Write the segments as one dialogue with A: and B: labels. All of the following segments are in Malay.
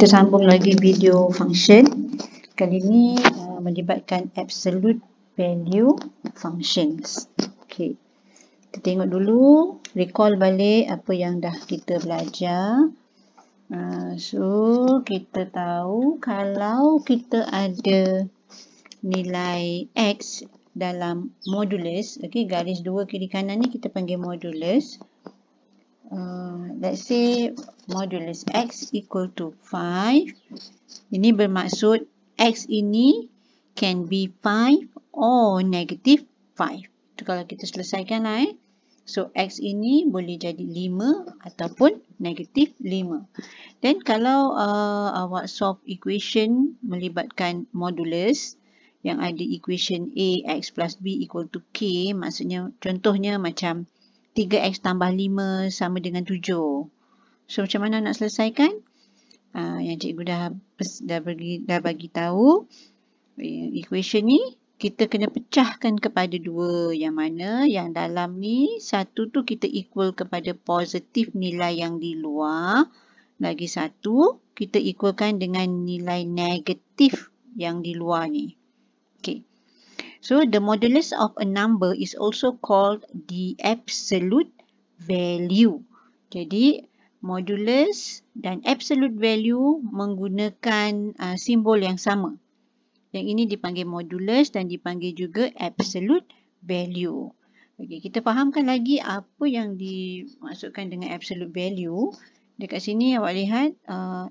A: Kita sambung lagi video function. Kali ini melibatkan absolute value functions. Okey. Kita tengok dulu, recall balik apa yang dah kita belajar. So, kita tahu kalau kita ada nilai X dalam modulus, okey, garis dua kiri kanan ni kita panggil modulus. Let's say modulus X equal to 5. Ini bermaksud X ini can be 5 or negative 5. Itu kalau kita selesaikan lah. So, X ini boleh jadi 5 ataupun negatif 5. Dan kalau awak solve equation melibatkan modulus yang ada equation A, X plus B equal to K, maksudnya contohnya macam 3X tambah 5 sama dengan 7. So, macam mana nak selesaikan? Yang cikgu dah bagi tahu. Equation ni kita kena pecahkan kepada dua. Yang mana yang dalam ni, satu tu kita equal kepada positif nilai yang di luar. Lagi satu, kita equalkan dengan nilai negatif yang di luar ni. Okay. So, the modulus of a number is also called the absolute value. Jadi, modulus dan absolute value menggunakan simbol yang sama. Yang ini dipanggil modulus dan dipanggil juga absolute value. Okey, kita fahamkan lagi apa yang dimaksudkan dengan absolute value. Dekat sini awak lihat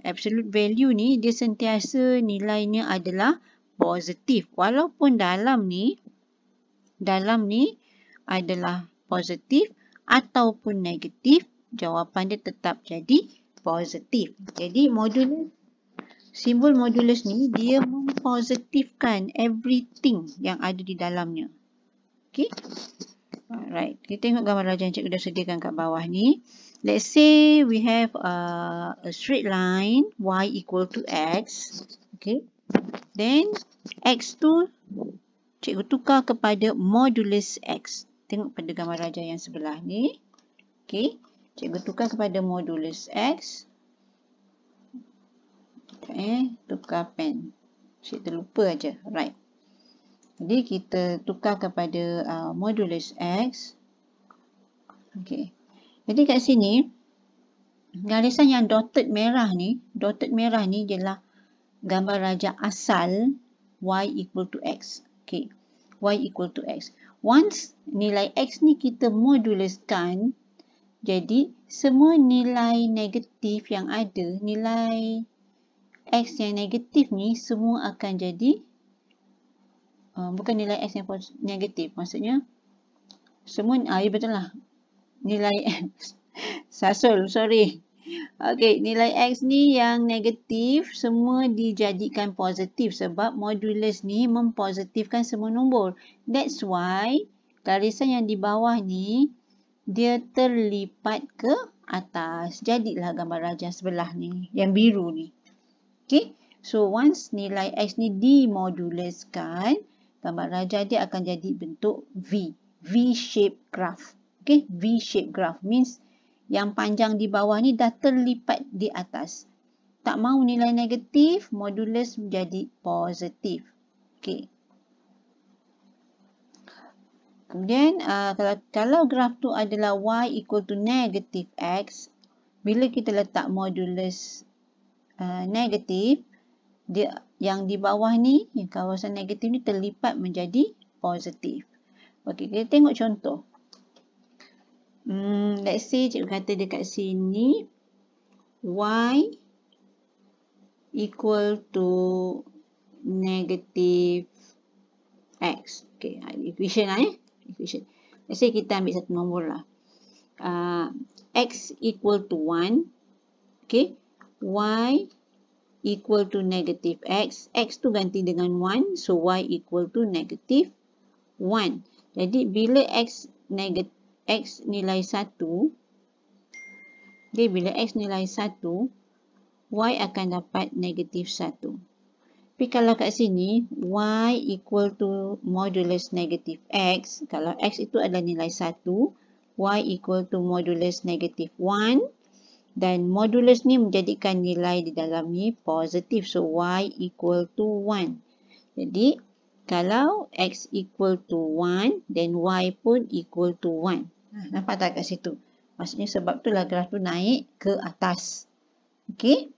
A: absolute value ni dia sentiasa nilainya adalah positif. Walaupun dalam ni adalah positif ataupun negatif, jawapan dia tetap jadi positif. Jadi simbol modulus ni dia mempositifkan everything yang ada di dalamnya. Okay. Alright. Kita tengok gambar rajah yang cikgu dah sediakan kat bawah ni. Let's say we have a straight line y equal to x. Okay. Then X tu cikgu tukar kepada modulus X. Tengok pada gambar rajah yang sebelah ni. Okey, cikgu tukar kepada modulus X. Tukar pen. Cik terlupa aja. Right. Jadi kita tukar kepada modulus X. Okey. Jadi kat sini garisan yang dotted merah ni ialah gambar rajah asal y equal to x. Okay. Y equal to x. Once nilai x ni kita moduluskan, jadi semua nilai negatif yang ada, nilai x yang negatif ni semua akan jadi, bukan nilai x yang negatif, maksudnya semua, ya betul lah. Nilai x. Sorry. Okey, nilai X ni yang negatif semua dijadikan positif sebab modulus ni mempositifkan semua nombor. That's why garisan yang di bawah ni dia terlipat ke atas. Jadilah gambar rajah sebelah ni, yang biru ni. Okey, so once nilai X ni dimoduluskan, gambar rajah dia akan jadi bentuk V. V-shape graph. Okey, V-shape graph means yang panjang di bawah ni dah terlipat di atas. Tak mau nilai negatif, modulus menjadi positif. Okey. Kemudian kalau graf tu adalah y equal to negative x, bila kita letak modulus negatif, dia yang di bawah ni, yang kawasan negatif ni terlipat menjadi positif. Okey, kita tengok contoh. Let's say cikgu kata dekat sini y equal to negative x. Okay, equation lah equation. Let's say kita ambil satu nombor lah. X equal to 1. Okay, y equal to negative x. X tu ganti dengan 1, so y equal to negative 1. Jadi bila x nilai 1, okay, bila x nilai 1, y akan dapat negatif 1. Tapi kalau kat sini, y equal to modulus negatif x, kalau x itu adalah nilai 1, y equal to modulus negatif 1, Dan modulus ni menjadikan nilai di dalam ni positif. So, y equal to 1. Jadi, kalau x equal to 1, then y pun equal to 1. Nampak tak kat situ? Maksudnya sebab itulah graf tu naik ke atas. Okay?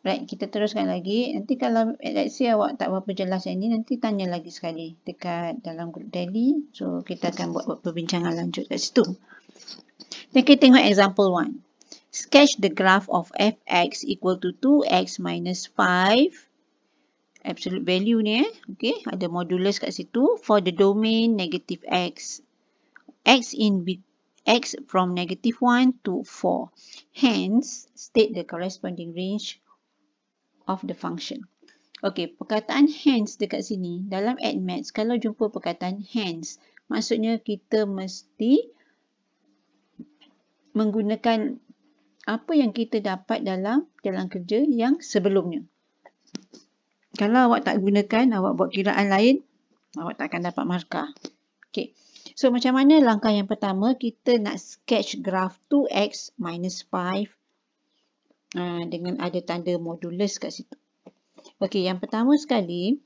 A: Right, kita teruskan lagi. Nanti kalau let's say awak tak berapa jelas yang ni, nanti tanya lagi sekali dekat dalam group daily. So, kita akan buat perbincangan lanjut kat situ. Dan kita tengok example 1. Sketch the graph of fx equal to 2x minus 5. Absolute value ni okay, ada modulus kat situ for the domain negative x. X from negative 1 to 4. Hence, state the corresponding range of the function. Okay, perkataan hence dekat sini, dalam AddMath, kalau jumpa perkataan hence, maksudnya kita mesti menggunakan apa yang kita dapat dalam jalan kerja yang sebelumnya. Kalau awak tak gunakan, awak buat kiraan lain, awak tak akan dapat markah. Okay. So, macam mana langkah yang pertama, kita nak sketch graph 2x minus 5 dengan ada tanda modulus kat situ. Okay, yang pertama sekali,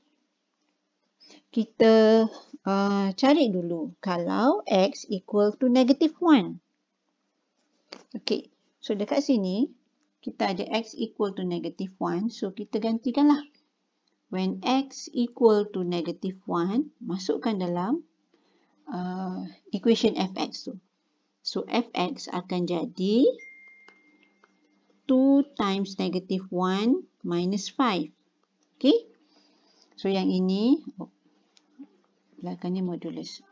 A: kita cari dulu kalau x equal to negative 1. Okay, so dekat sini, kita ada x equal to negative 1. So, kita gantikanlah. When x equal to negative 1, masukkan dalam equation fx tu. So, fx akan jadi 2 times negative 1 minus 5. Okay. So, yang ini, belakangnya modulus.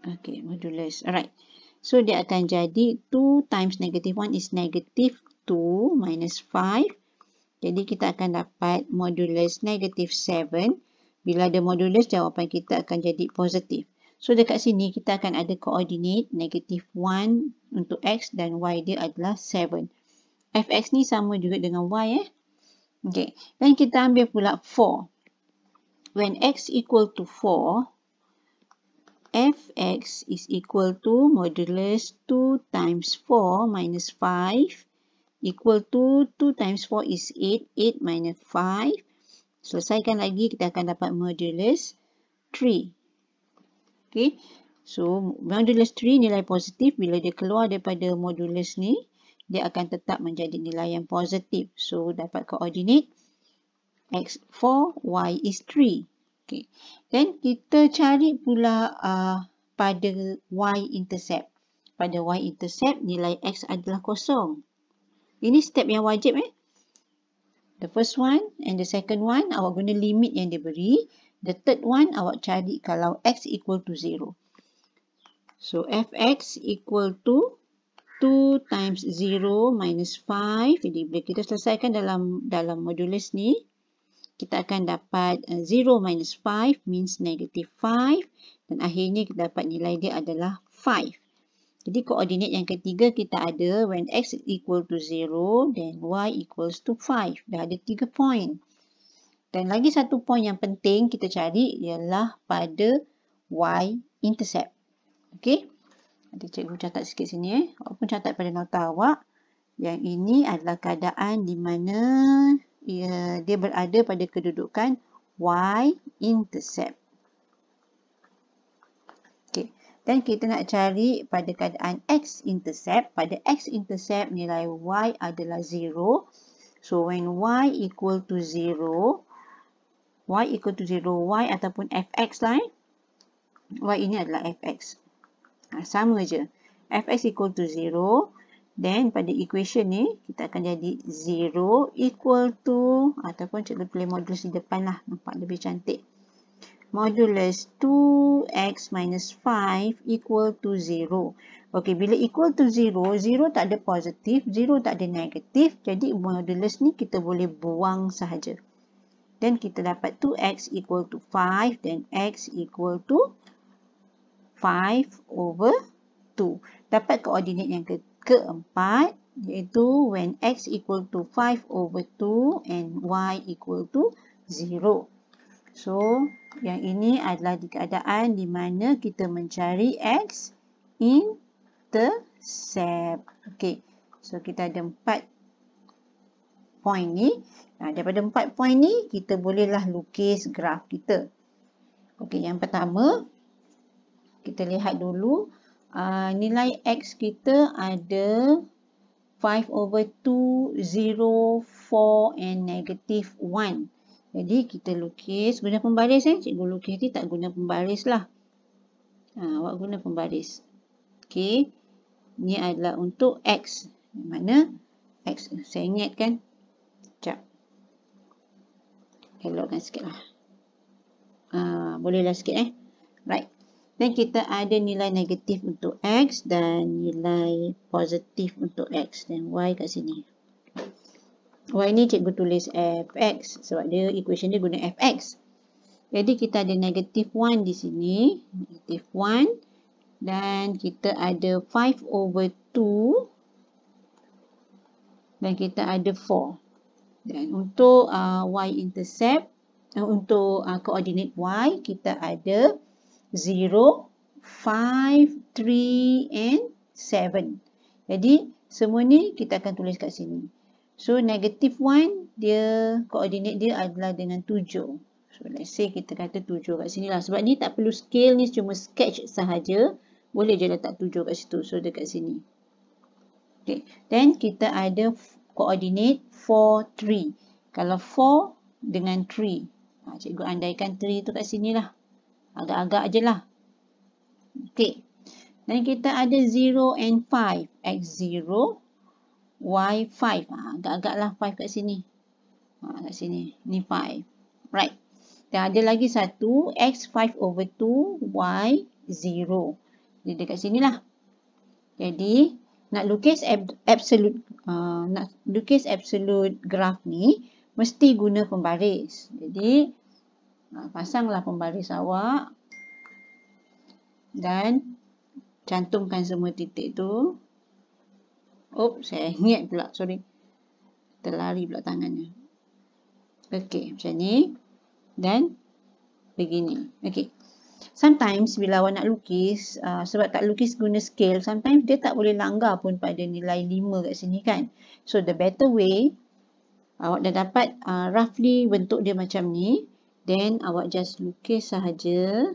A: Okay, modulus. Alright. So, dia akan jadi 2 times negative 1 is negative 2 minus 5. Jadi, kita akan dapat modulus negative 7. Bila ada modulus, jawapan kita akan jadi positif. So, dekat sini, kita akan ada koordinat negative 1 untuk x dan y dia adalah 7. Fx ni sama juga dengan y. Okay. Dan kita ambil pula 4. When x equal to 4, fx is equal to modulus 2 times 4 minus 5 equal to 2 times 4 is 8. 8 minus 5. Selesaikan lagi, kita akan dapat modulus 3. Okay. So, modulus 3 nilai positif. Bila dia keluar daripada modulus ni, dia akan tetap menjadi nilai yang positif. So, dapat koordinat x 4, y is 3. Okay. Dan kita cari pula pada y-intercept. Pada y-intercept, nilai x adalah kosong. Ini step yang wajib. The first one and the second one, awak guna limit yang diberi. The third one, awak cari kalau x equal to 0. So, fx equal to 2 times 0 minus 5. Jadi, bila kita selesaikan dalam modulus ni, kita akan dapat 0 minus 5 means negative 5. Dan akhirnya kita dapat nilai dia adalah 5. Jadi koordinat yang ketiga kita ada when x equal to 0 then y equals to 5. Dah ada 3 point. Dan lagi satu point yang penting kita cari ialah pada y-intercept. Okey. Nanti cikgu catat sikit sini. Awak pun catat pada nota awak. Yang ini adalah keadaan di mana dia berada pada kedudukan y-intercept. Okay. Dan kita nak cari pada keadaan x-intercept. Pada x-intercept nilai y adalah 0. So, when y equal to 0, y ataupun fx lah. Y ini adalah fx. Sama je. Fx equal to 0. Then, pada equation ni, kita akan jadi 0 equal to, ataupun cikgu tulis modulus di depan lah. Nampak lebih cantik. Modulus 2x minus 5 equal to 0. Okey, bila equal to 0, 0 tak ada positif, 0 tak ada negatif. Jadi, modulus ni kita boleh buang sahaja. Dan kita dapat 2x equal to 5 dan x equal to 5 over 2. Dapat koordinat yang keempat, iaitu when x equal to 5 over 2 and y equal to 0. So, yang ini adalah di keadaan di mana kita mencari x-intercept. intercept. Okay. So, kita ada 4 point ni. Daripada 4 point ni, kita bolehlah lukis graf kita. Okay, yang pertama, kita lihat dulu. Nilai X kita ada 5/2, 0, 4 and -1. Jadi, kita lukis guna pembaris. Cikgu lukis ni tak guna pembaris lah. Awak guna pembaris. Okay. Ni adalah untuk X. Mana X? Saya ingatkan. Sekejap. Elokkan sikit lah. Bolehlah sikit Right. Dan kita ada nilai negatif untuk X dan nilai positif untuk X dan Y kat sini. Y ni cikgu tulis Fx sebab dia equation dia guna Fx. Jadi kita ada negatif 1 di sini. Negatif 1. Dan kita ada 5/2. Dan kita ada 4. Dan untuk y-intercept, untuk koordinat y, kita ada 0, 5, 3 and 7. Jadi, semua ni kita akan tulis kat sini. So, negatif 1, dia koordinat dia adalah dengan 7. So, let's say kita kata 7 kat sini lah. Sebab ni tak perlu scale ni, cuma sketch sahaja. Boleh je letak 7 kat situ. So, dekat sini. Okay. Then, kita ada koordinat 4, 3. Kalau 4 dengan 3. Cikgu andaikan 3 tu kat sini lah. Agak-agak je lah. Okay. Dan kita ada 0 and 5. X0, Y5. Agak-agak lah 5 kat sini. Kat sini. Ni 5. Right. Dan ada lagi satu. X5/2, Y0. Jadi dekat sini lah. Jadi, nak lukis absolute graf ni, mesti guna pembaris. Jadi, pasanglah pembaris awak dan cantumkan semua titik tu. Saya ingat pula, sorry. Terlari pula tangannya. Okey, macam ni. Dan begini. Okey. Sometimes bila awak nak lukis, sebab tak lukis guna scale, sometimes dia tak boleh langgar pun pada nilai 5 kat sini kan. So, the better way, awak dah dapat roughly bentuk dia macam ni. Then, awak just lukis sahaja.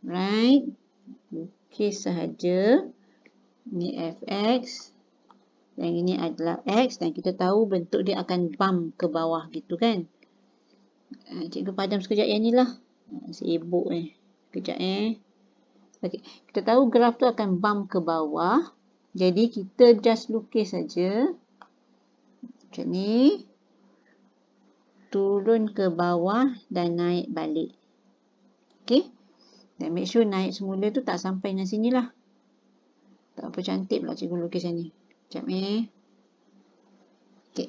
A: Right. Lukis sahaja. Ni Fx. Dan ini adalah X. Dan kita tahu bentuk dia akan bump ke bawah gitu kan. Cikgu padam sekejap yang ni lah. Sibuk Sekejap Okay. Kita tahu graf tu akan bump ke bawah. Jadi, kita just lukis saja. Macam ni. Turun ke bawah dan naik balik. Okay. Dan make sure naik semula tu tak sampai dengan sini lah. Tak apa cantik pula cikgu lukis yang ni. Sekejap Okay.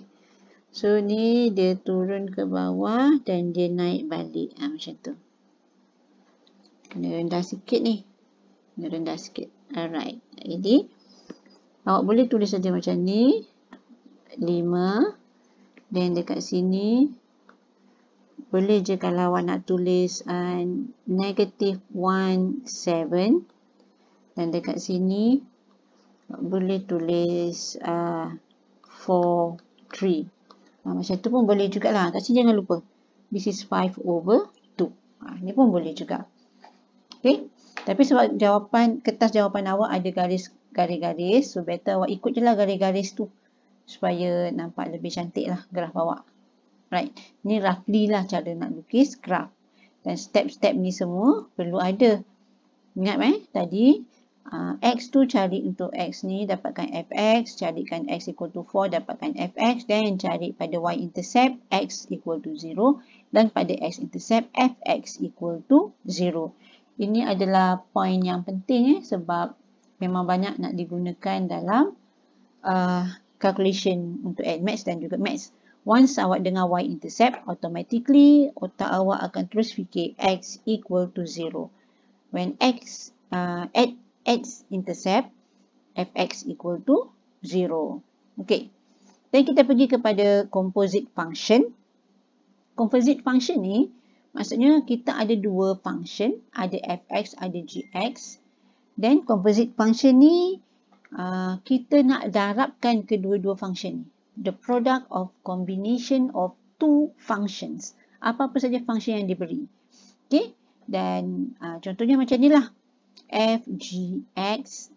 A: So, ni dia turun ke bawah dan dia naik balik. Macam tu. Kena rendah sikit ni. Kena rendah sikit. Alright. Jadi, awak boleh tulis saja macam ni. 5. Dan dekat sini, boleh je kalau awak nak tulis -1, 7. Dan dekat sini, boleh tulis 4, 3. Macam tu pun boleh jugalah. Kat sini jangan lupa. This is 5/2. Ni pun boleh juga. Okay. Tapi sebab kertas jawapan awak ada garis-garis. So, better awak ikut je lah garis-garis tu. Supaya nampak lebih cantik lah graf awak. Right. Ni roughly lah cara nak lukis graf. Dan step-step ni semua perlu ada. Ingat tadi X tu cari untuk X ni dapatkan Fx. Carikan X equal to 4 dapatkan Fx. Dan cari pada y-intercept X equal to 0. Dan pada x-intercept Fx equal to 0. Ini adalah poin yang penting sebab memang banyak nak digunakan dalam calculation untuk Maths dan juga Maths. Once awak dengar y-intercept, automatically otak awak akan terus fikir x equal to 0. When x at x-intercept, fx equal to 0. Okay. Dan kita pergi kepada composite function. Composite function ni, maksudnya kita ada dua function, ada fx, ada gx. Dan composite function ni kita nak darabkan kedua-dua function ni. The product of combination of two functions. Apa-apa saja function yang diberi. Okay. Dan contohnya macam ni lah. F(G(x),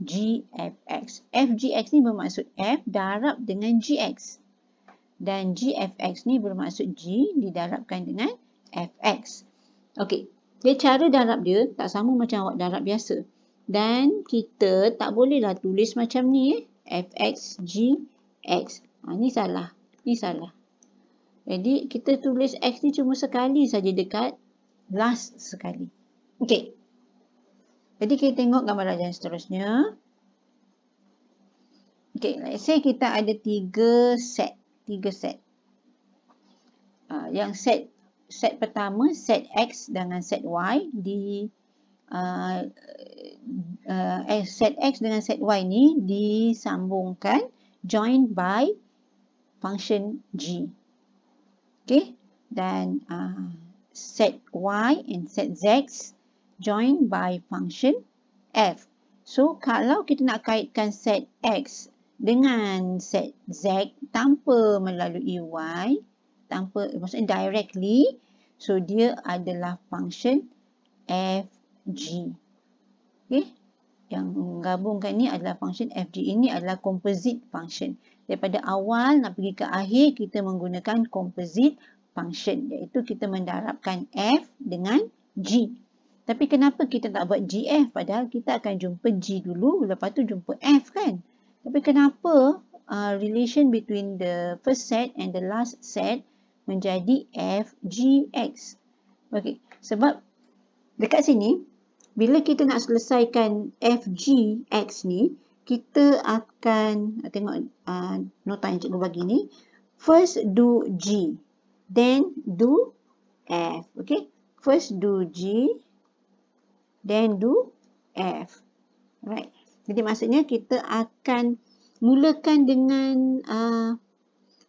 A: G(f(x). F(G(x) ni bermaksud F darab dengan Gx. Dan G(f(x) ni bermaksud G didarabkan dengan Fx. Okey. Dia cara darab dia tak sama macam awak darab biasa. Dan kita tak bolehlah tulis macam ni Fx, Gx. Ni salah. Ni salah. Jadi kita tulis X ni cuma sekali saja dekat last sekali. Okey. Jadi kita tengok gambaran yang seterusnya. Okey, let's say kita ada 3 set. Yang set pertama, set X dengan set Y di set X dengan set Y ni disambungkan, joined by function G. Okay, dan set Y and set Z joined by function F. So, kalau kita nak kaitkan set X dengan set Z tanpa melalui Y, maksudnya directly, so dia adalah function FG. Okay, yang menggabungkan ni adalah function FG. Ini adalah composite function. Daripada awal nak pergi ke akhir, kita menggunakan composite function, iaitu kita mendarabkan F dengan G. Tapi kenapa kita tak buat GF? Padahal kita akan jumpa G dulu, lepas tu jumpa F kan? Tapi kenapa relation between the first set and the last set menjadi FGX? Okay, sebab dekat sini, bila kita nak selesaikan FGX ni, kita akan tengok nota yang cikgu bagi ni. First do G, then do F. Okay, first do G, then do F. Right. Jadi maksudnya kita akan mulakan dengan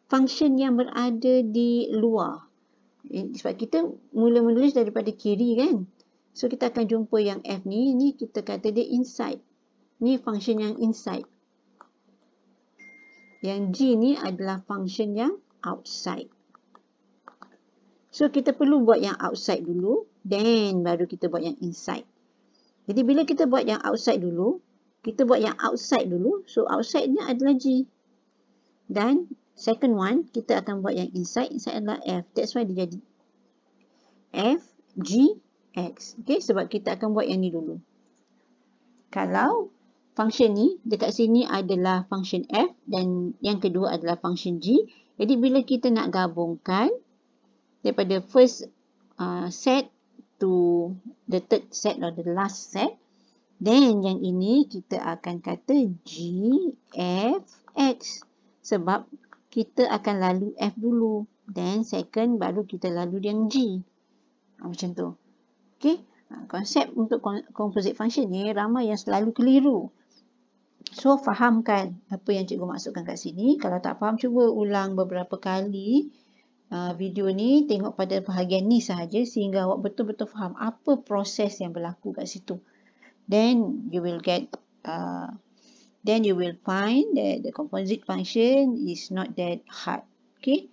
A: function yang berada di luar. Sebab kita mula menulis daripada kiri kan. So kita akan jumpa yang F ni kita kata dia inside. Ni function yang inside. Yang G ni adalah function yang outside. So kita perlu buat yang outside dulu, then baru kita buat yang inside. Jadi bila kita buat yang outside dulu, so outside ni adalah G. Dan second one, kita akan buat yang inside adalah F. That's why dia jadi F, G, X. Okay, sebab kita akan buat yang ni dulu. Kalau function ni, dekat sini adalah function F dan yang kedua adalah function G. Jadi bila kita nak gabungkan daripada first set to the third set or the last set, then yang ini kita akan kata G, F, X. Sebab kita akan lalu F dulu. Then second baru kita lalu yang G. Macam tu. Okay. Konsep untuk composite function ni ramai yang selalu keliru. So fahamkan apa yang cikgu maksudkan kat sini. Kalau tak faham, cuba ulang beberapa kali video ni. Tengok pada bahagian ni sahaja sehingga awak betul-betul faham apa proses yang berlaku kat situ. Then you will find that the composite function is not that hard. Okay.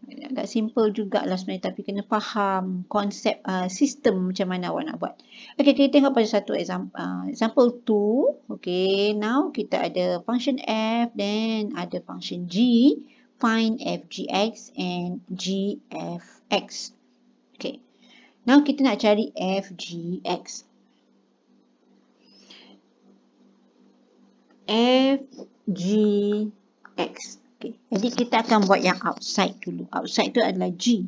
A: Agak simple jugalah sebenarnya, tapi kena faham konsep sistem macam mana awak nak buat. Okay, kita tengok pada satu example 2. Okay, now kita ada function F, then ada function G. Find FGX and GFX. Okay, now kita nak cari FGX. FGX. Okay. Jadi kita akan buat yang outside dulu. Outside tu adalah G.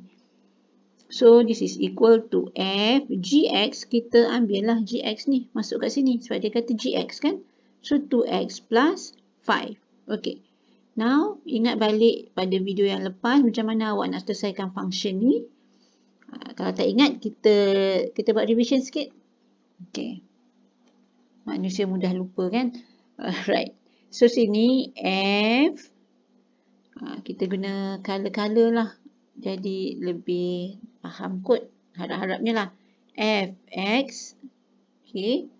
A: So this is equal to F. GX, kita ambillah GX ni. Masuk kat sini. Sebab dia kata GX kan. So 2X plus 5. Okay. Now ingat balik pada video yang lepas. Macam mana awak nak selesaikan function ni. Kalau tak ingat, kita buat revision sikit. Okay. Manusia mudah lupa kan. Alright. So sini F. Kita guna color-color lah. Jadi lebih faham kot. Harap-harapnya lah. Fx. Okay.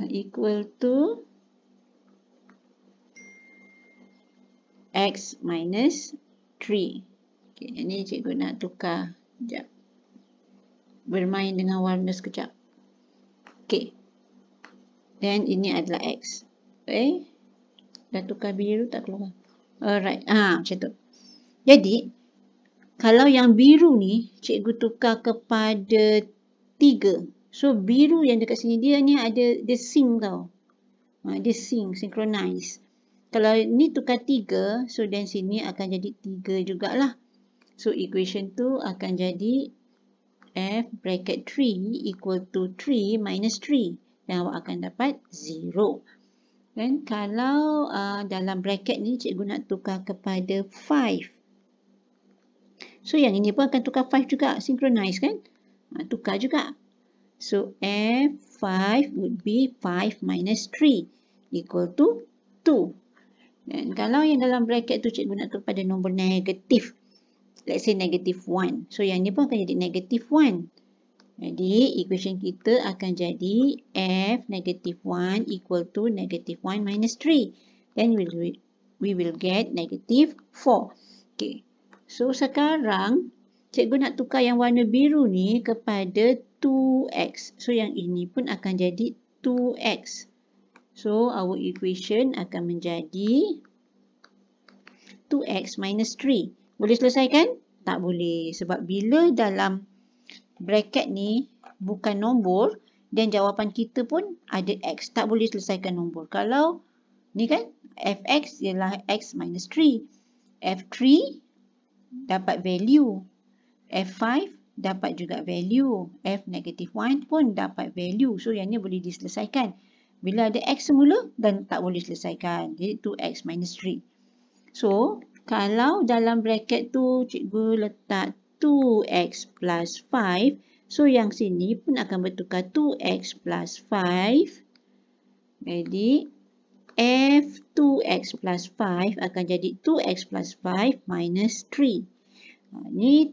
A: equal to x minus 3. Okay, ini cikgu nak tukar. Sekejap. Bermain dengan warna sekejap. Okay. Dan ini adalah x. Okay. Dah tukar biru tak keluar. Alright. Macam tu. Jadi, kalau yang biru ni, cikgu tukar kepada 3. So, biru yang dekat sini, dia sync tau. Dia synchronize. Kalau ni tukar 3, so dan sini akan jadi 3 jugalah. So, equation tu akan jadi f bracket 3 equal to 3 minus 3. Dan awak akan dapat 0. Dan kalau dalam bracket ni, cikgu nak tukar kepada 5. So, yang ini pun akan tukar 5 juga. Synchronize kan? Tukar juga. So, F5 would be 5 minus 3 equal to 2. Dan kalau yang dalam bracket tu cikgu nak tukar pada nombor negatif. Let's say negative 1. So, yang ni pun akan jadi negative 1. Jadi, equation kita akan jadi F negative 1 equal to negative 1 minus 3. Then, we will get negative 4. Okay. So, sekarang cikgu nak tukar yang warna biru ni kepada 2x. So, yang ini pun akan jadi 2x. So, our equation akan menjadi 2x minus 3. Boleh selesaikan? Tak boleh. Sebab bila dalam bracket ni bukan nombor dan jawapan kita pun ada x. Tak boleh selesaikan nombor. Kalau ni kan, fx ialah x minus 3. F3 dapat value. F5 dapat juga value. F negative 1 pun dapat value. So, yang ni boleh diselesaikan. Bila ada x semula dan tak boleh selesaikan. Jadi, 2x minus 3. So, kalau dalam bracket tu cikgu letak 2x plus 5. So, yang sini pun akan bertukar 2x plus 5. Jadi, F2x plus 5 akan jadi 2x plus 5 minus 3. Ni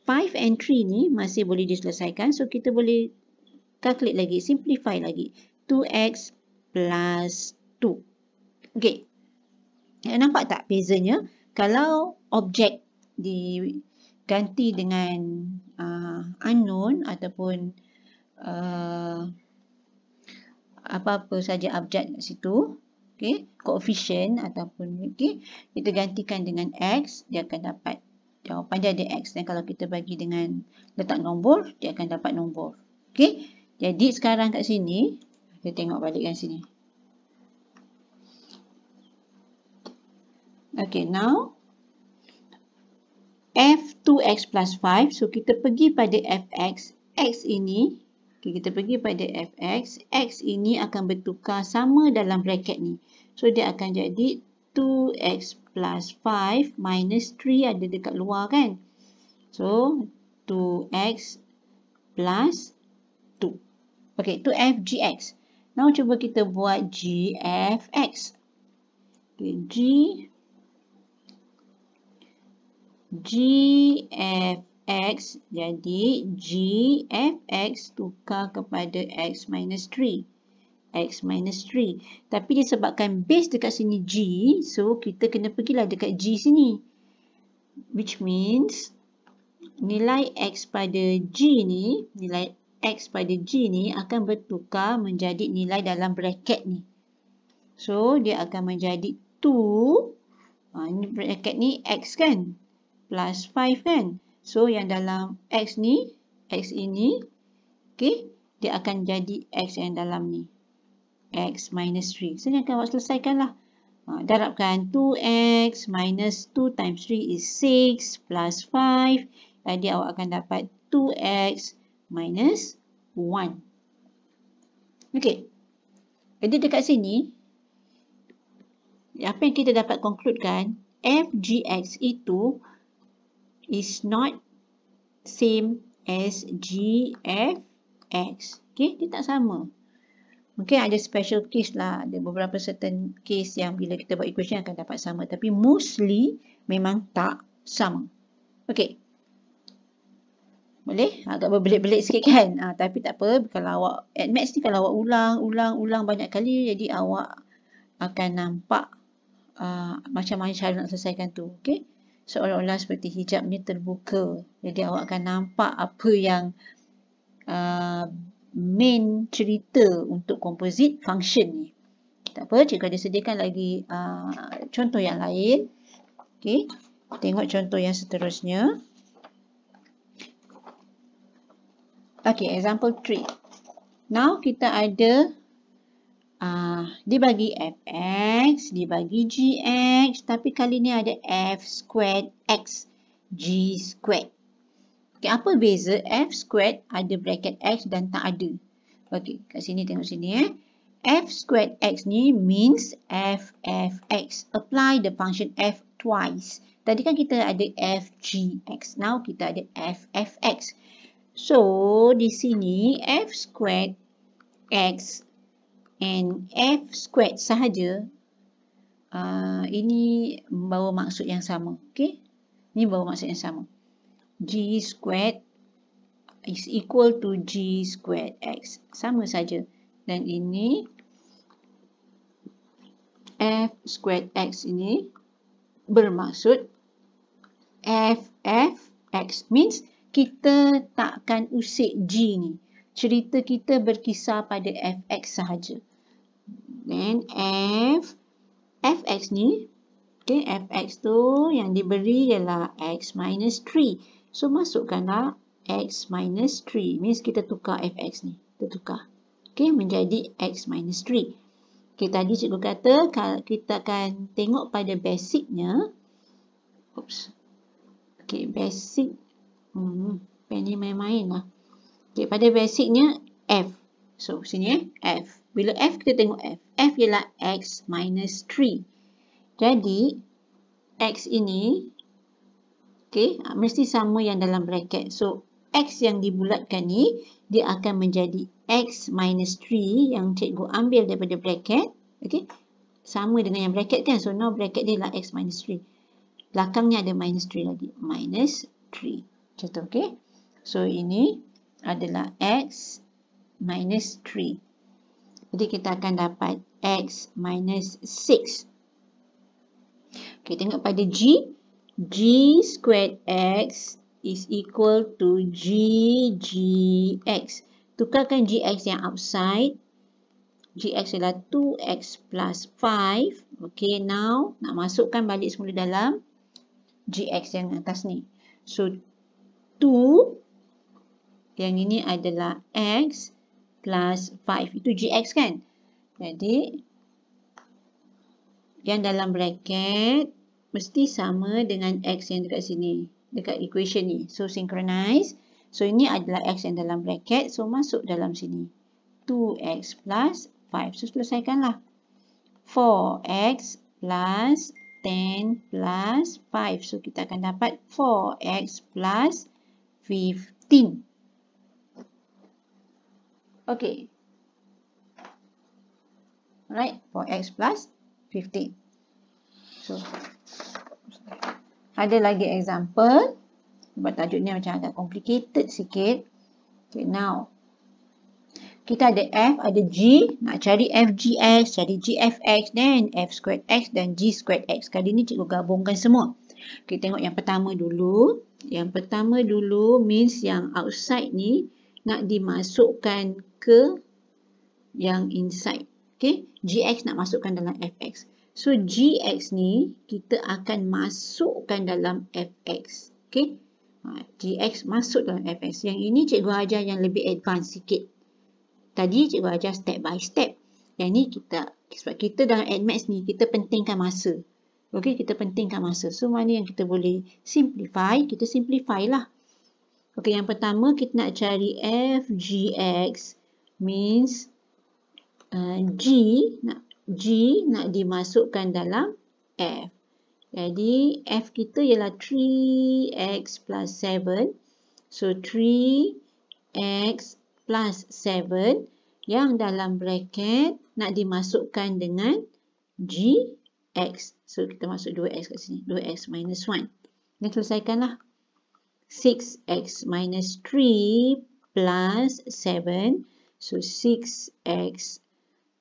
A: 5 and 3 ni masih boleh diselesaikan. So, kita boleh calculate lagi, simplify lagi. 2x plus 2. Okay. Nampak tak bezanya? Kalau objek diganti dengan unknown ataupun apa-apa saja abjad kat situ, okay, koefisien ataupun okay, kita gantikan dengan x, dia akan dapat jawapan dia ada x. Dan kalau kita bagi dengan letak nombor, dia akan dapat nombor. Okay, jadi sekarang kat sini, kita tengok balik kat sini. Okay, now f2x plus 5. So, kita pergi pada fx. X ini, okay, kita pergi pada fx. X ini akan bertukar sama dalam bracket ni. So, dia akan jadi 2x plus 5 minus 3 ada dekat luar kan. So, 2x plus 2. Okay, 2f gx. Now, cuba kita buat gfx. Okay, gfx jadi gfx tukar kepada x minus 3. X minus 3. Tapi disebabkan base dekat sini g, so kita kena pergilah dekat g sini. Which means nilai x pada g ni, nilai x pada g ni akan bertukar menjadi nilai dalam bracket ni. So dia akan menjadi 2. Ini bracket ni x kan? Plus 5 kan? So, yang dalam x ni, x ini, okay, dia akan jadi x yang dalam ni. X minus 3. So, yang akan awak selesaikan lah. Darabkan 2x minus 2 times 3 is 6 plus 5. Jadi, awak akan dapat 2x minus 1. Okay. Jadi, dekat sini, apa yang kita dapat concludekan, f gx itu is not same as gfx. Okay, dia tak sama. Mungkin ada special case lah. Ada beberapa certain case yang bila kita buat equation akan dapat sama. Tapi mostly memang tak sama. Okay. Boleh? Agak berbelit-belit sikit kan? Tapi tak apa. Kalau awak at maths ni, kalau awak ulang banyak kali, jadi awak akan nampak macam mana cara nak selesaikan tu. Okay? Seolah-olah seperti hijabnya terbuka. Jadi awak akan nampak apa yang main cerita untuk composite function ni. Tak apa, cikgu ada sediakan lagi contoh yang lain. Okay? Tengok contoh yang seterusnya. Okay, example 3. Now kita ada dibagi fx, dibagi gx, tapi kali ni ada f squared x, g squared. Okay, apa beza f squared ada bracket x dan tak ada? Okay, kat sini tengok sini f squared x ni means f x. Apply the function f twice. Tadi kan kita ada f gx, now kita ada f x. So, di sini f squared x and f squared sahaja, ini bawa maksud yang sama. Okay? Ini bawa maksud yang sama. G squared is equal to g squared x. Sama saja. Dan ini f squared x ini bermaksud f x. Means kita takkan usik G ni. Cerita kita berkisar pada fx sahaja. Then fx ni, okay, fx tu yang diberi ialah x minus 3. So masukkanlah x minus 3. Means kita tukar fx ni. Kita tukar. Okay, menjadi x minus 3. Okay, tadi cikgu kata kalau kita akan tengok pada basicnya. Oops. Okay, basic. Pen ni main-main lah. Okay, pada basicnya f. So, sini f. Bila f, kita tengok f. F ialah x minus 3. Jadi, x ini, okay, mesti sama yang dalam bracket. So, x yang dibulatkan ni, dia akan menjadi x minus 3 yang cikgu ambil daripada bracket. Okay, sama dengan yang bracket kan. So, now bracket dia ialah x minus 3. Belakangnya ada minus 3 lagi. Minus 3. Macam tu, okay. So, ini adalah x minus 3. Jadi, kita akan dapat x minus 6. Okay, tengok pada G. G squared x is equal to gx. Tukarkan gx yang outside. Gx ialah 2x plus 5. Okay, now nak masukkan balik semula dalam gx yang atas ni. So, 2 yang ini adalah x plus 5. Itu gx kan? Jadi, yang dalam bracket mesti sama dengan x yang dekat sini. Dekat equation ni. So, synchronize. So, ini adalah x yang dalam bracket. So, masuk dalam sini. 2x plus 5. So, selesaikanlah. 4x plus 10 plus 5. So, kita akan dapat 4x plus 15. Okay. Alright, 4x plus 15. So, ada lagi example. Sebab tajuk ni macam agak complicated sikit. Okay, now. Kita ada f, ada g. Nak cari f gx, cari g fx, then f squared x dan g squared x. Kali ni cikgu gabungkan semua. Okay, tengok yang pertama dulu. Yang pertama dulu means yang outside ni nak dimasukkan ke yang inside. Okay, gx nak masukkan dalam fx. So, gx ni kita akan masukkan dalam fx. Okay, gx masuk dalam fx. Yang ini cikgu ajar yang lebih advance sikit. Tadi cikgu ajar step by step. Yang ni kita, sebab kita dalam admaths ni, kita pentingkan masa. Okay, kita pentingkan masa. So, mana yang kita boleh simplify, kita simplify lah. Okay, yang pertama kita nak cari f gx means G nak dimasukkan dalam f. Jadi, f kita ialah 3x plus 7. So, 3x plus 7 yang dalam bracket nak dimasukkan dengan gx. So, kita masuk 2x kat sini. 2x minus 1. Dan selesaikanlah. 6x minus 3 plus 7. So 6x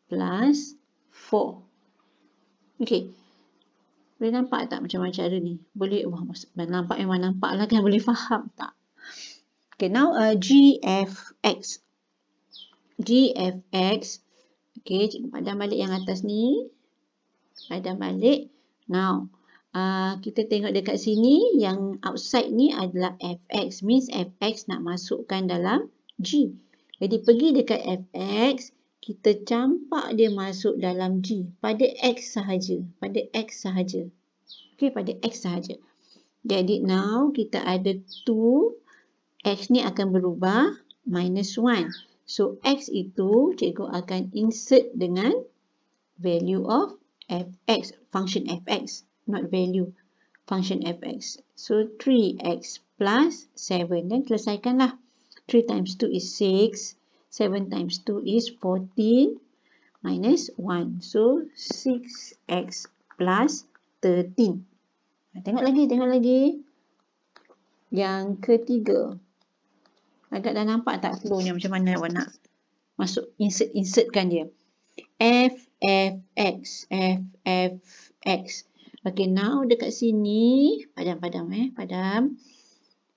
A: plus 4. Okay. Boleh nampak tak macam cara ni? Boleh, nampak memang nampak lah kan, boleh faham tak? Okay, now GFX. GFX. Okay, cikgu padam balik yang atas ni. Padam balik. Now, kita tengok dekat sini, yang outside ni adalah fx. Means fx nak masukkan dalam G. Jadi, pergi dekat fx, kita campak dia masuk dalam G. Pada x sahaja. Pada x sahaja. Okay, pada x sahaja. Jadi, now kita ada 2. X ni akan berubah minus 1. So, x itu cikgu akan insert dengan value of fx. Function fx. Not value. Function fx. So, 3x plus 7. Dan selesaikanlah. 3 times 2 is 6. 7 times 2 is 14. Minus 1. So, 6x plus 13. Tengok lagi. Yang ketiga. Agak dah nampak tak flow-nya macam mana awak nak masuk, insertkan dia. Fx. Okay, now dekat sini, padam.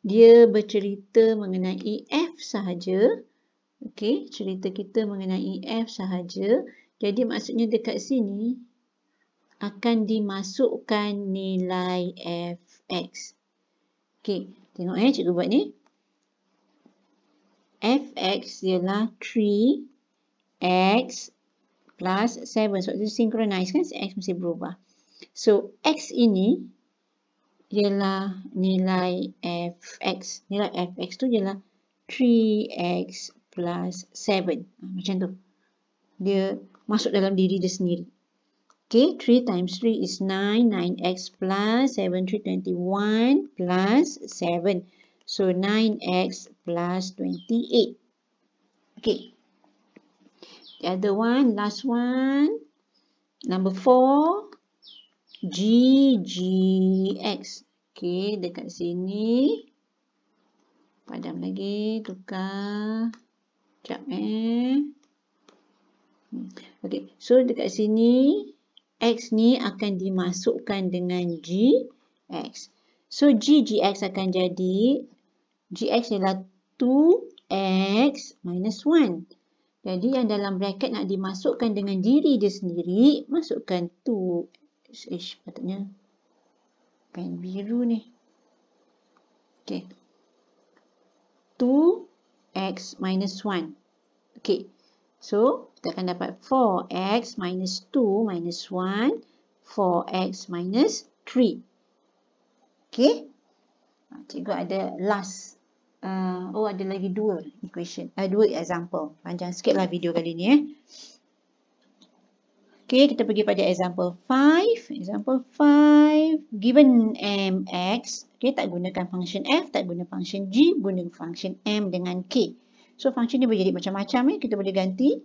A: Dia bercerita mengenai f sahaja. Okay, cerita kita mengenai f sahaja. Jadi maksudnya dekat sini akan dimasukkan nilai fx. Okay, tengok cikgu buat ni. Fx ialah 3x plus 7. Sebab itu synchronize kan, x mesti berubah. So, x ini ialah nilai fx. Nilai fx tu ialah 3x plus 7. Macam tu. Dia masuk dalam diri dia sendiri. Okay, 3 times 3 is 9. 9x plus 7, 321 plus 7. So, 9x plus 28. Okay. The other one, last one. Number 4. GGX. Okay, dekat sini. Padam lagi, tukar. Sekejap Okay, so dekat sini, X ni akan dimasukkan dengan GX. So, GGX akan jadi, GX ialah 2X minus 1. Jadi, yang dalam bracket nak dimasukkan dengan diri dia sendiri, masukkan 2. Patutnya pen biru ni. Okay. 2X minus 1. Okay. So, kita akan dapat 4X minus 2 minus 1. 4X minus 3. Okay. Cikgu ada last. Ada lagi 2 equation. 2 example. Panjang sikit lah video kali ni. Okay, kita pergi pada example 5. Example 5. Given mx. Okay, tak gunakan function f, tak guna function g, guna function m dengan k. So, function ni boleh jadi macam-macam. Kita boleh ganti.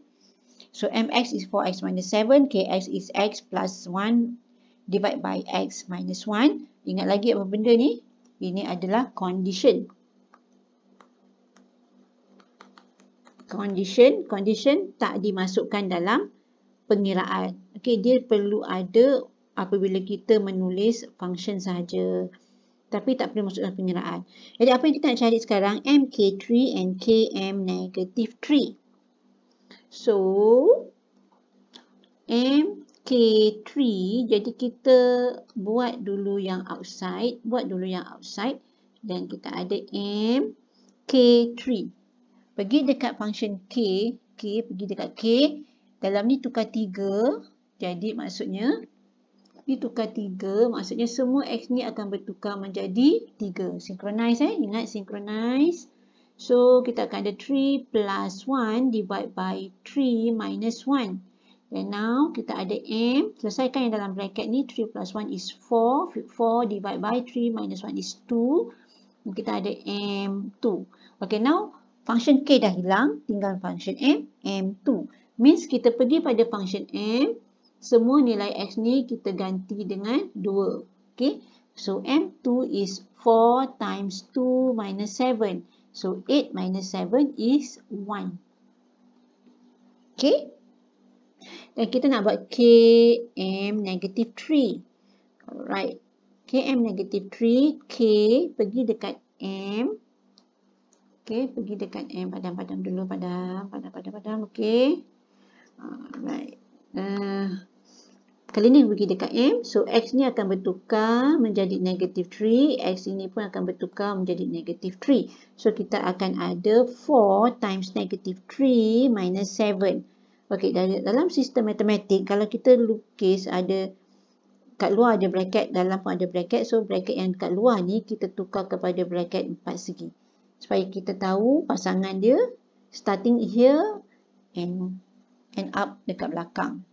A: So, mx is 4x minus 7. Kx is x plus 1 divide by x minus 1. Ingat lagi apa benda ni? Ini adalah condition. Condition tak dimasukkan dalam pengiraan. Okey, dia perlu ada apabila kita menulis function sahaja. Tapi tak perlu masuk dalam pengiraan. Jadi apa yang kita nak cari sekarang? mk3 and km negative 3. So, mk3, jadi kita buat dulu yang outside. Dan kita ada mk3. Pergi dekat function k, pergi dekat k. Dalam ni tukar 3. Jadi maksudnya, ni tukar 3. Maksudnya semua x ni akan bertukar menjadi 3. Synchronize Ingat synchronize. So, kita akan ada 3 plus 1 divide by 3 minus 1. And now, kita ada m. Selesaikan yang dalam bracket ni. 3 plus 1 is 4. 4 divide by 3 minus 1 is 2. Dan kita ada m2. Okay, now, function k dah hilang. Tinggal function m. m2. Means kita pergi pada function m. Semua nilai x ni kita ganti dengan 2. Okay. So M2 is 4 times 2 minus 7. So 8 minus 7 is 1. Okay. Dan kita nak buat KM negative 3. Alright. KM negative 3. K pergi dekat M. Okay. Pergi dekat M. Padam dulu. Padam. Okay. Alright. Kali ni pergi dekat M. So X ni akan bertukar menjadi negative 3. X ini pun akan bertukar menjadi negative 3. So kita akan ada 4 times negative 3 minus 7. Okey, dalam sistem matematik, kalau kita lukis ada kat luar ada bracket, dalam pun ada bracket. So bracket yang kat luar ni kita tukar kepada bracket 4 segi. Supaya kita tahu pasangan dia starting here and up dekat belakang.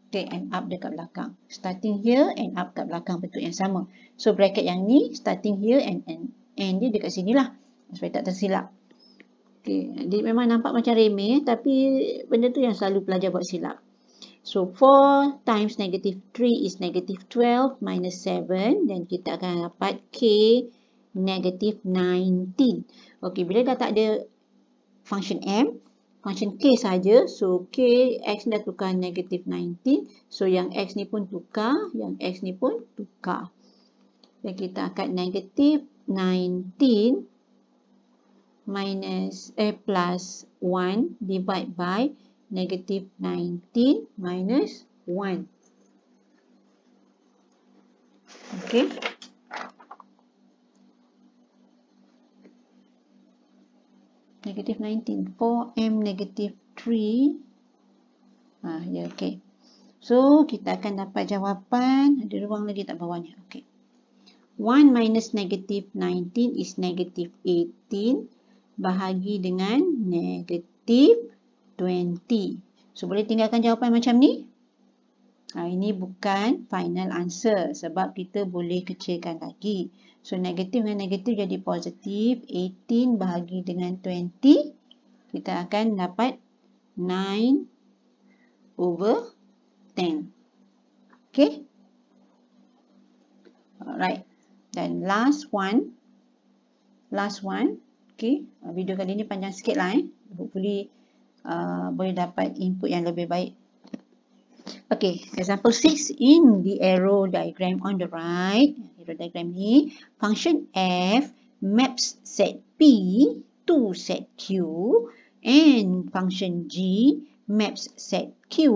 A: Okay, and up dekat belakang. Starting here and up kat belakang bentuk yang sama. So bracket yang ni starting here and dia dekat sini lah. Supaya tak tersilap. Okay, dia memang nampak macam remeh tapi benda tu yang selalu pelajar buat silap. So 4 times negative 3 is negative 12 minus 7 dan kita akan dapat K negative 19. Okay, bila dah tak ada function M, function K saja. So K, X dah tukar negative 19. So yang X ni pun tukar, yang X ni pun tukar. Dan kita akan negative 19 minus plus 1 divide by negative 19 minus 1. Okay. Negative 19. 4M negative 3. Ya, okay. So, kita akan dapat jawapan. Ada ruang lagi tak bawahnya? Okay. 1 minus negative 19 is negative 18. Bahagi dengan negative 20. So, boleh tinggalkan jawapan macam ni. Ini bukan final answer sebab kita boleh kecilkan lagi. So, negatif dengan negatif jadi positif. 18 bahagi dengan 20. Kita akan dapat 9 over 10. Okay. Alright. Dan last one. Okay. Video kali ni panjang sikit lah. Hopefully boleh dapat input yang lebih baik. Okay, example 6 in the arrow diagram on the right. Arrow diagram ni, function f maps set p to set q and function g maps set q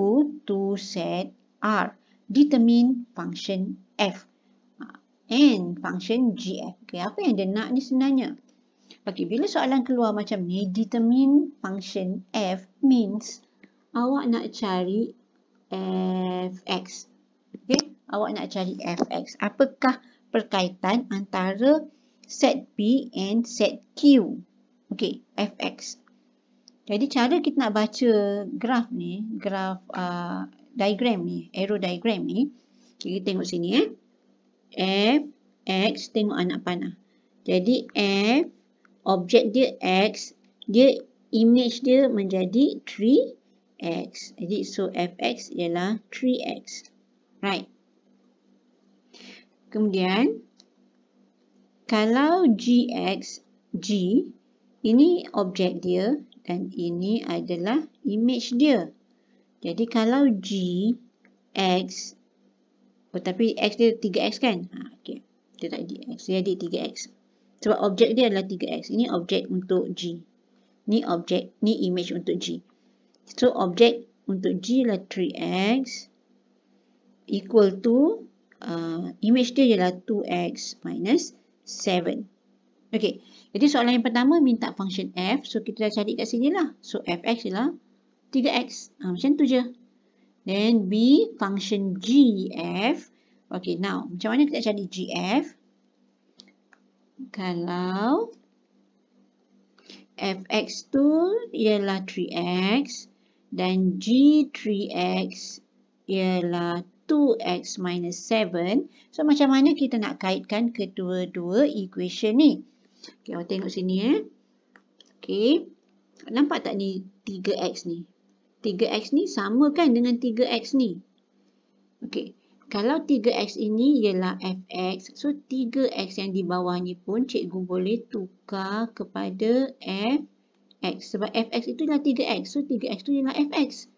A: to set r. Determine function f and function gf. Okay, apa yang dia nak ni sebenarnya? Okay, bila soalan keluar macam ni, determine function f means awak nak cari fx. Okay, awak nak cari fx. Apakah perkaitan antara set P and set Q? Okay, fx. Jadi cara kita nak baca graf ni, diagram ni, arrow diagram ni, kita tengok sini fx, tengok anak panah. Jadi f, objek dia x, dia image dia menjadi 3x. Jadi so fx ialah 3x. Right. Kemudian kalau gx, g ini objek dia dan ini adalah image dia. Jadi kalau g x, tapi x dia 3x kan? Okey. Dia tak jadi x, dia jadi 3x. Sebab objek dia adalah 3x. Ini objek untuk G. Ini objek, ni image untuk G. So, objek untuk G adalah 3x equal to image dia ialah 2x minus 7. Okey. Jadi, soalan yang pertama minta function f. So, kita dah cari kat sini lah. So, fx ialah 3x. Macam tu je. Then, B, function gf. Okey, now, macam mana kita cari gf? Kalau fx tu ialah 3x dan g 3x ialah 2x minus 7. So, macam mana kita nak kaitkan kedua-dua equation ni? Okay, awak tengok sini Okay. Nampak tak ni 3x ni? 3x ni sama kan dengan 3x ni? Okay. Kalau 3x ini ialah fx, so 3x yang di bawah ni pun cikgu boleh tukar kepada fx. Sebab fx itu ialah 3x, so 3x itu ialah fx.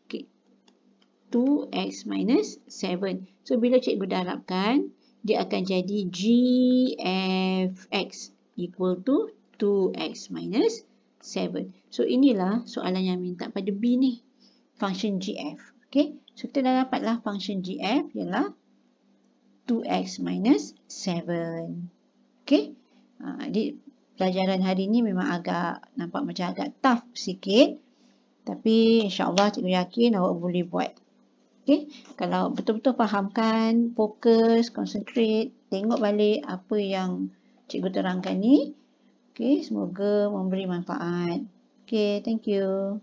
A: Okay. 2x minus 7. So bila cikgu darabkan, dia akan jadi gfx equal to 2x minus 7. So inilah soalan yang minta pada B ni, function gf. Okay. So kita dah dapatlah function gf ialah 2x minus 7. Okay. Jadi pelajaran hari ni memang nampak macam agak tough sikit. Tapi insyaAllah cikgu yakin awak boleh buat. Okay. Kalau betul-betul fahamkan, fokus, concentrate, tengok balik apa yang cikgu terangkan ni. Okay. Semoga memberi manfaat. Okay. Thank you.